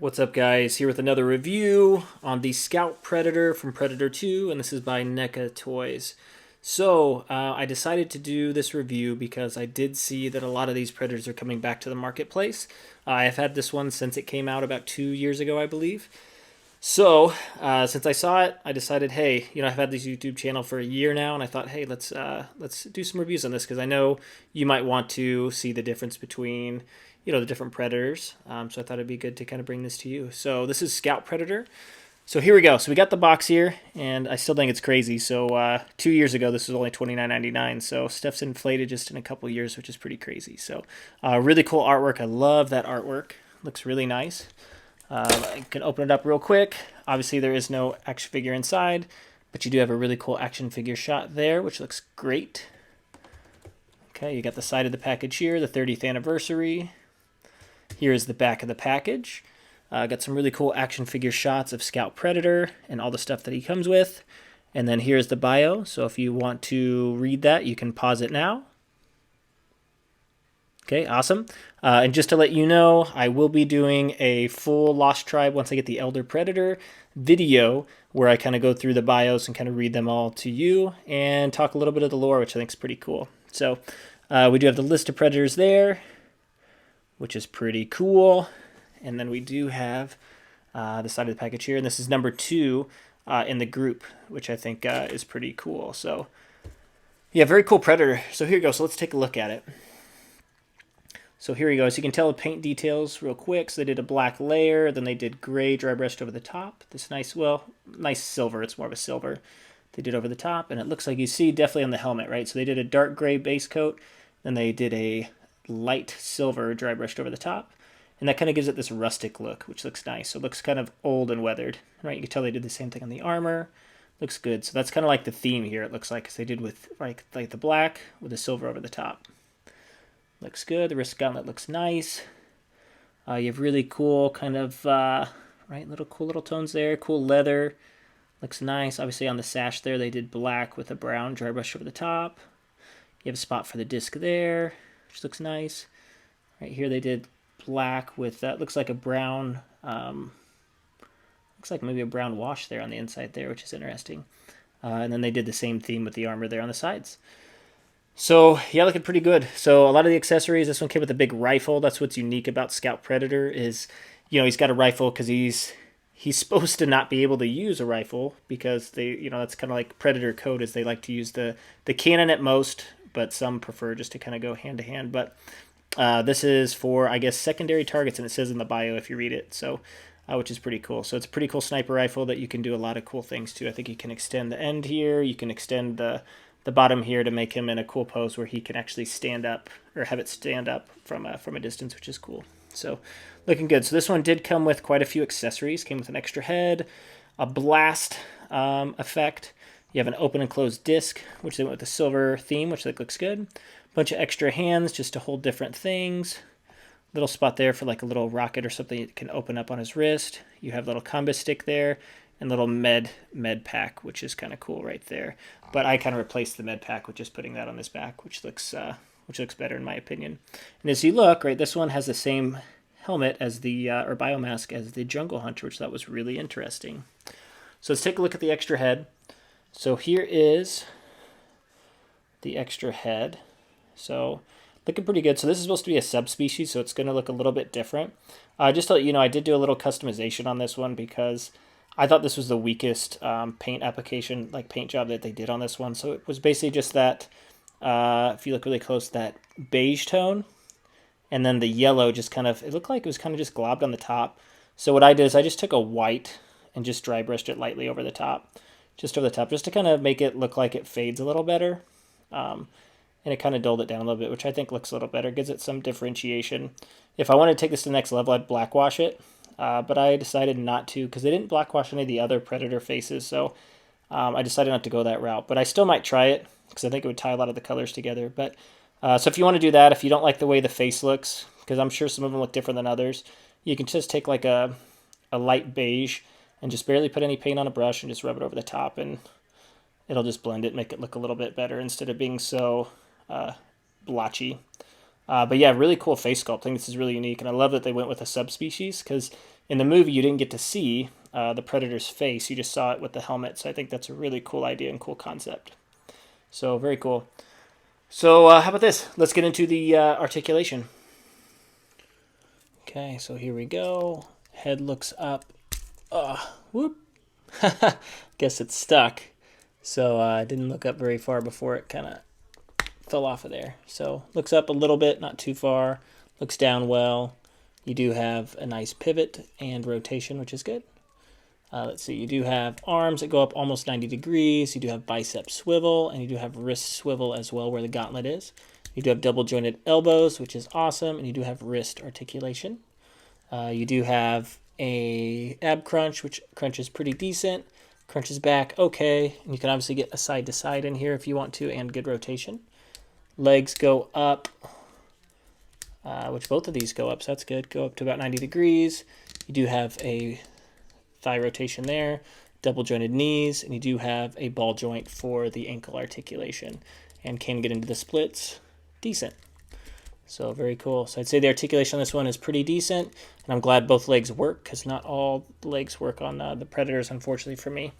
What's up, guys? Here with another review on the Scout Predator from Predator 2, and this is by Neca Toys. So, I decided to do this review because I did see that a lot of these Predators are coming back to the marketplace. I've had this one since it came out about 2 years ago, I believe. So, since I saw it, I decided, hey, I've had this YouTube channel for a year now, and I thought, hey, let's do some reviews on this because I know you might want to see the difference between, the different predators. So I thought it'd be good to kind of bring this to you. So this is Scout Predator. So here we go. So we got the box here, and I still think it's crazy. So 2 years ago, this was only $29.99. So stuff's inflated just in a couple years, which is pretty crazy. So really cool artwork. I love that artwork. Looks really nice. I can open it up real quick. Obviously, there is no action figure inside, but you do have a really cool action figure shot there, which looks great. Okay, you got the side of the package here, the 30th anniversary. Here is the back of the package. Got some really cool action figure shots of Scout Predator and all the stuff that he comes with. And then here's the bio. So if you want to read that, you can pause it now. Okay, awesome. And just to let you know, I will be doing a full Lost Tribe once I get the Elder Predator video where I kind of go through the bios and kind of read them all to you and talk a little bit of the lore, which I think is pretty cool. So we do have the list of predators there, which is pretty cool. And then we do have the side of the package here, and this is number 2 in the group, which I think is pretty cool. So yeah, very cool predator. So here you go. So let's take a look at it. So here we go. So you can tell the paint details real quick. So they did a black layer, then they did gray dry brushed over the top. This nice, nice silver. It's more of a silver. They did over the top, and it looks like you see definitely on the helmet, right? So they did a dark gray base coat, then they did a light silver dry brushed over the top, and that kind of gives it this rustic look, which looks nice. So it looks kind of old and weathered, right? You can tell they did the same thing on the armor. Looks good. So that's kind of like the theme here. It looks like, because they did with like the black with the silver over the top. Looks good. The wrist gauntlet looks nice. You have really cool kind of, cool little tones there. Cool leather. Looks nice. Obviously on the sash there, they did black with a brown dry brush over the top. You have a spot for the disc there, which looks nice. Right here they did black with, that looks like a brown, looks like maybe a brown wash there on the inside there, which is interesting. And then they did the same theme with the armor there on the sides. So, yeah, looking pretty good. So, a lot of the accessories, this one came with a big rifle. That's what's unique about Scout Predator is, he's got a rifle because he's supposed to not be able to use a rifle because that's kind of like Predator code is they like to use the cannon at most, but some prefer just to kind of go hand to hand. But this is for, I guess, secondary targets, and it says in the bio if you read it, so which is pretty cool. So, it's a pretty cool sniper rifle that you can do a lot of cool things to. I think you can extend the end here. You can extend the bottom here to make him in a cool pose where he can actually stand up or have it stand up from a distance, which is cool. So looking good. So this one did come with quite a few accessories. Came with an extra head, a blast effect. You have an open and closed disc, which they went with the silver theme, which looks good. Bunch of extra hands just to hold different things. Little spot there for like a little rocket or something that can open up on his wrist. You have a little combo stick there. And little med pack, which is kind of cool right there. But I kind of replaced the med pack with just putting that on his back, which looks better in my opinion. And as you look, right, this one has the same helmet as the or biomask as the Jungle Hunter, which that was really interesting. So let's take a look at the extra head. So here is the extra head. So looking pretty good. So this is supposed to be a subspecies, so it's going to look a little bit different. Just to let you know, I did do a little customization on this one because I thought this was the weakest paint application, like paint job that they did on this one. So it was basically just that, if you look really close, that beige tone. And then the yellow just kind of, it looked like it was kind of just globbed on the top. So what I did is I just took a white and just dry brushed it lightly over the top. Just over the top, just to kind of make it look like it fades a little better. And it kind of dulled it down a little bit, which I think looks a little better. Gives it some differentiation. If I wanted to take this to the next level, I'd blackwash it. But I decided not to because they didn't blackwash any of the other Predator faces, so I decided not to go that route. But I still might try it because I think it would tie a lot of the colors together. But so if you want to do that, if you don't like the way the face looks, because I'm sure some of them look different than others, you can just take like a light beige and just barely put any paint on a brush and just rub it over the top, and it'll just blend it, make it look a little bit better instead of being so blotchy. But yeah, really cool face sculpt. I think this is really unique, and I love that they went with a subspecies because in the movie you didn't get to see the predator's face; you just saw it with the helmet. So I think that's a really cool idea and cool concept. So very cool. So how about this? Let's get into the articulation. Okay, so here we go. Head looks up. Whoop. Guess it's stuck. So I didn't look up very far before it kind of fell off of there. So looks up a little bit, not too far. Looks down well. You do have a nice pivot and rotation, which is good. Let's see, you do have arms that go up almost 90 degrees. You do have bicep swivel, and you do have wrist swivel as well where the gauntlet is. You do have double jointed elbows, which is awesome, and you do have wrist articulation. You do have a ab crunch, which crunches pretty decent. Crunches back okay, and you can obviously get a side to side in here if you want to, and good rotation. Legs go up, which both of these go up, so that's good. Go up to about 90 degrees. You do have a thigh rotation there, double jointed knees, and you do have a ball joint for the ankle articulation, and can get into the splits decent. So very cool. So I'd say the articulation on this one is pretty decent, and I'm glad both legs work because not all legs work on the Predators, unfortunately for me.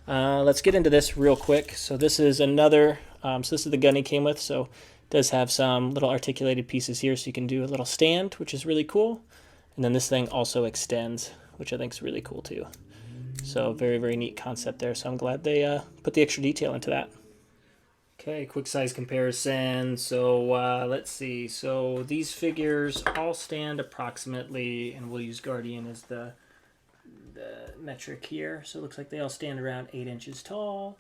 Let's get into this real quick. So this is another, so this is the gun he came with, so it does have some little articulated pieces here, so you can do a little stand, which is really cool. And then this thing also extends, which I think is really cool too. So very, very neat concept there. So I'm glad they put the extra detail into that. Okay, quick size comparison. So let's see. So these figures all stand approximately, and we'll use Guardian as the metric here. So it looks like they all stand around 8 inches tall,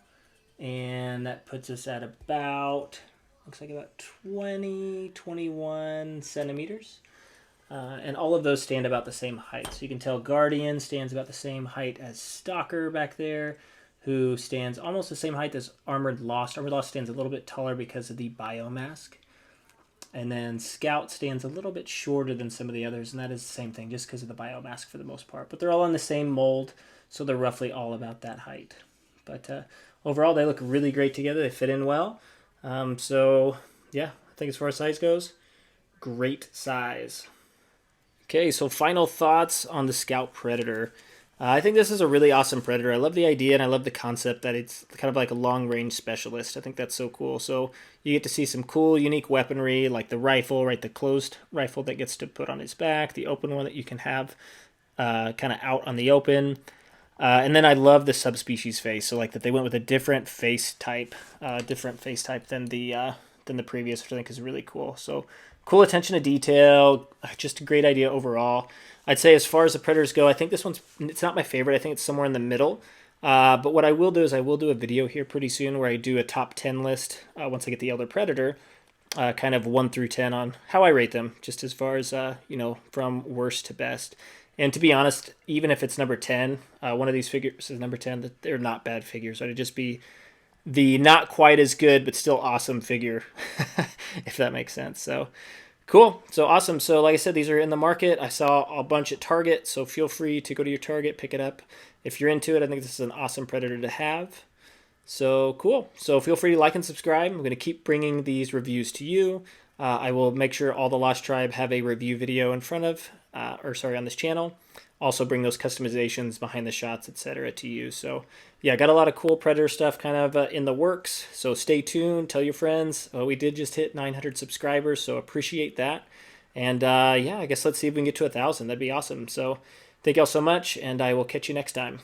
and that puts us at about, looks like about 20, 21 centimeters. And all of those stand about the same height. So you can tell Guardian stands about the same height as Stalker back there, who stands almost the same height as Armored Lost. Armored Lost stands a little bit taller because of the biomask. And then Scout stands a little bit shorter than some of the others, and that is the same thing, just because of the biomask for the most part. But they're all in the same mold, so they're roughly all about that height. But overall, they look really great together. They fit in well. So, yeah, I think as far as size goes, great size. Okay, so final thoughts on the Scout Predator. I think this is a really awesome Predator. I love the idea, and I love the concept that it's kind of like a long-range specialist. I think that's so cool. So you get to see some cool, unique weaponry, like the rifle, right? The closed rifle that gets to put on his back, the open one that you can have kind of out on the open. And then I love the subspecies face. So like that they went with a different face type than the previous, which I think is really cool. So cool attention to detail, just a great idea overall. I'd say as far as the Predators go, I think this one's, it's not my favorite. I think it's somewhere in the middle. But what I will do is I will do a video here pretty soon where I do a top 10 list once I get the Elder Predator, kind of 1 through 10 on how I rate them, just as far as, from worst to best. And to be honest, even if it's number 10, one of these figures is number 10, they're not bad figures. It'd just be the not quite as good but still awesome figure, if that makes sense. So cool. So awesome. So like I said, these are in the market. I saw a bunch at Target, so feel free to go to your Target, pick it up. If you're into it, I think this is an awesome Predator to have. So cool. So feel free to like and subscribe. I'm going to keep bringing these reviews to you. I will make sure all the Lost Tribe have a review video in front of, on this channel. Also bring those customizations, behind the shots, etc. to you. So yeah, got a lot of cool Predator stuff kind of in the works. So stay tuned. Tell your friends. We did just hit 900 subscribers, so appreciate that. And yeah, I guess let's see if we can get to 1,000. That'd be awesome. So thank y'all so much, and I will catch you next time.